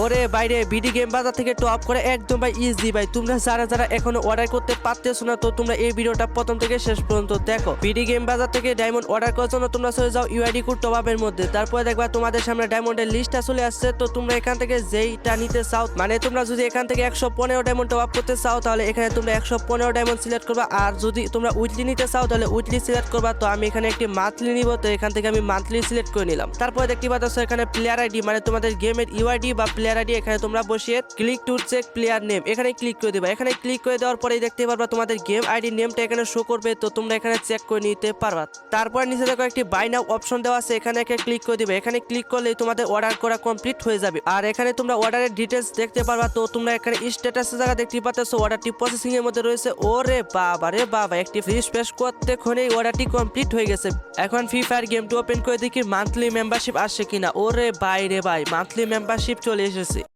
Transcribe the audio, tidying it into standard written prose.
ওরে বাইরে BD game বাজার থেকে টপ করে একদম ভাই ইজি ভাই। তোমরা যারা যারা এখনো অর্ডার করতে পারতেছো না, তো তোমরা এই ভিডিওটা প্রথম থেকে শেষ পর্যন্ত দেখো। বিডি গেম বাজার থেকে ডায়মন্ড অর্ডার করার জন্য তোমরা চলে যাও ইউআইডি কোড টপ আপের মধ্যে। তারপরে দেখবা তোমাদের সামনে ডায়মন্ডের লিস্টটা চলে আসছে। তো তোমরা এখান থেকে যেইটা নিতে চাও, মানে তোমরা যদি এখান থেকে 115 ডায়মন্ড টপ আপ করতে চাও তাহলে এখানে তোমরা 115 ডায়মন্ড সিলেক্ট করবা। আর যদি তোমরা উইকলি নিতে চাও তাহলে উইকলি সিলেক্ট করবা। তো আমি এখানে একটি মান্থলি নিব, তো এখান থেকে আমি মান্থলি সিলেক্ট করে নিলাম। তারপরে দেখতে পাচ্ছ এখানে প্লেয়ার আইডি, মানে তোমাদের গেমের ইউআইডি বা প্লেয়ার আইডি এখানে তোমরা বসিয়ে click to check player name এখানে ক্লিক করে দিবা। এখানে ক্লিক করে দেওয়ার পরেই দেখতে পারবা তোমাদের গেম আইডি নেমটা এখানে শো করবে। তো তোমরা এখানে চেক করে নিতে পারবা। তারপর নিচে দেখো একটি বাই নাও অপশন দেওয়া আছে, এখানে ক্লিক করে দিবে। এখানে ক্লিক করলেই তোমাদের অর্ডার করা কমপ্লিট হয়ে যাবে। আর এখানে তোমরা অর্ডারের ডিটেলস দেখতে পারবা। তো তোমরা এখানে স্ট্যাটাসের জায়গা দেখতে পাচ্ছ অর্ডারটি প্রসেসিং এর মধ্যে রয়েছে। ওরে বাবা রে বাবা, একটি ফ্রি স্পেস করতে ক্ষণেই অর্ডারটি কমপ্লিট হয়ে গেছে। এখন ফ্রি ফায়ার গেমটি ওপেন করে দেখি মান্থলি মেম্বারশিপ আসছে কিনা। ওরে ভাই রে ভাই, মান্থলি মেম্বারশিপ চলে এসেছে।